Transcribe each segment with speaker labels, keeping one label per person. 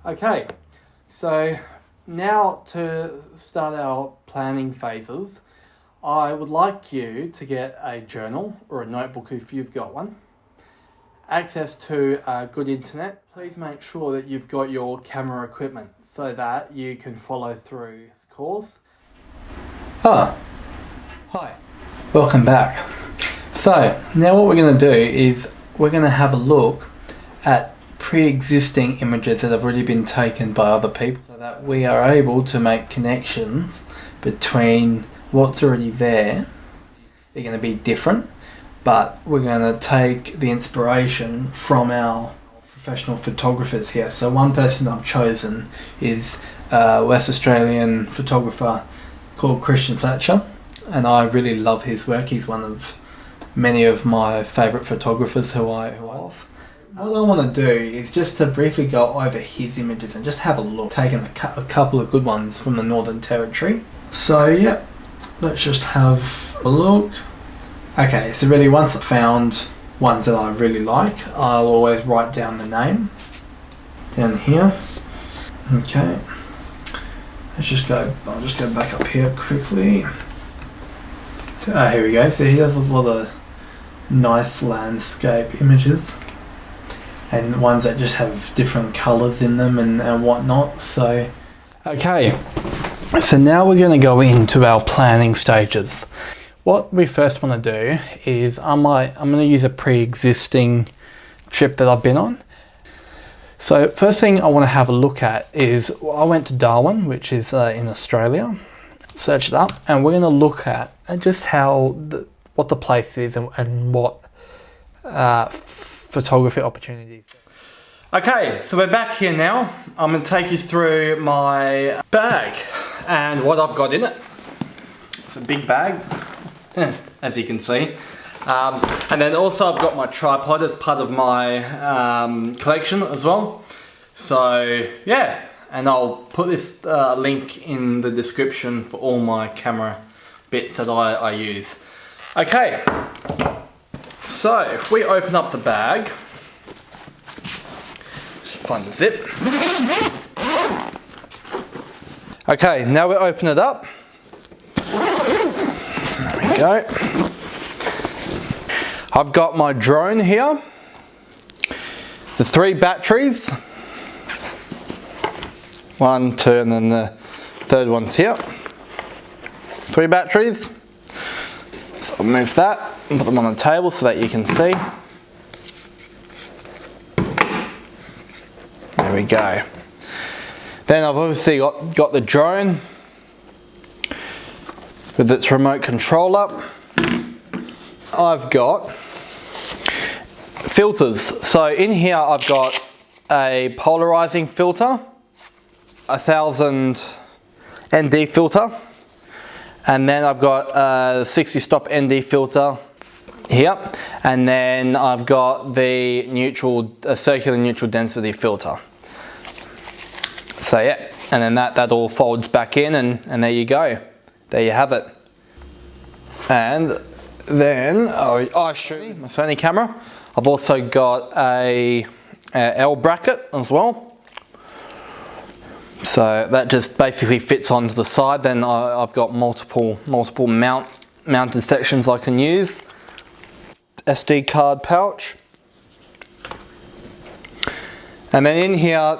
Speaker 1: Okay, so now to start our planning phases, I would like you to get a journal or a notebook if you've got one, access to a good internet. Please make sure that you've got your camera equipment so that you can follow through this course. Hi, welcome back. So now what we're going to do is we're going to have a look at pre-existing images that have already been taken by other people so that we are able to make connections between what's already there. They're going to be different, but we're going to take the inspiration from our professional photographers here. So one person I've chosen is a West Australian photographer called Christian Fletcher, and I really love his work. He's one of many of my favourite photographers who I love. What I want to do is just to briefly go over his images and just have a look. Taken a couple of good ones from the Northern Territory. So yeah, let's just have a look. Okay, so really once I've found ones that I really like, I'll always write down the name down here. Okay, I'll just go back up here quickly. So here we go. So he does a lot of nice landscape images and ones that just have different colours in them and whatnot. So okay, so now we're going to go into our planning stages. What we first want to do is I'm going to use a pre-existing trip that I've been on. So first thing I want to have a look at is I went to Darwin, which is in Australia. Search it up, and we're going to look at just what the place is and what photography opportunities. Okay, so we're back here now. I'm going to take you through my bag and what I've got in it. It's a big bag, as you can see. And then also I've got my tripod as part of my collection as well. So yeah, and I'll put this link in the description for all my camera bits that I use. Okay, so if we open up the bag, just find the zip. Okay, now we open it up. There we go. I've got my drone here, the 3 batteries, 1, 2, and then the third one's here. 3 batteries. So I'll move that and put them on the table so that you can see. There we go. Then I've obviously got the drone with its remote controller. I've got filters. So in here I've got a polarizing filter, 1000 ND filter, and then I've got a 60 stop ND filter here, and then I've got the circular neutral density filter. So yeah, and then that all folds back in, and there you go. There you have it. And then I shoot my Sony camera. I've also got a L bracket as well. So that just basically fits onto the side. Then I've got multiple mounted sections I can use. SD card pouch. And then in here,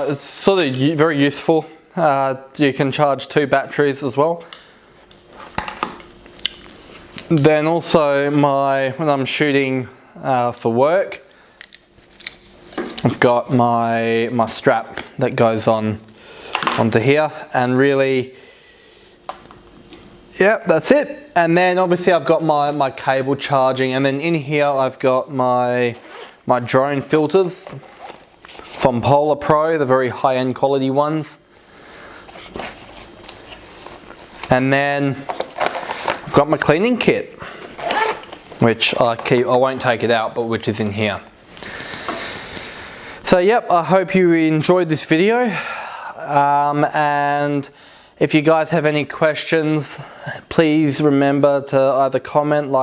Speaker 1: it's sort of very useful. You can charge 2 batteries as well. Then also when I'm shooting for work, I've got my strap that goes onto here, and really, yeah, that's it. And then obviously I've got my cable charging, and then in here I've got my drone filters from Polar Pro, the very high-end quality ones. And then I've got my cleaning kit, which I won't take it out, but which is in here. So yep, I hope you enjoyed this video, and if you guys have any questions, please remember to either comment, like,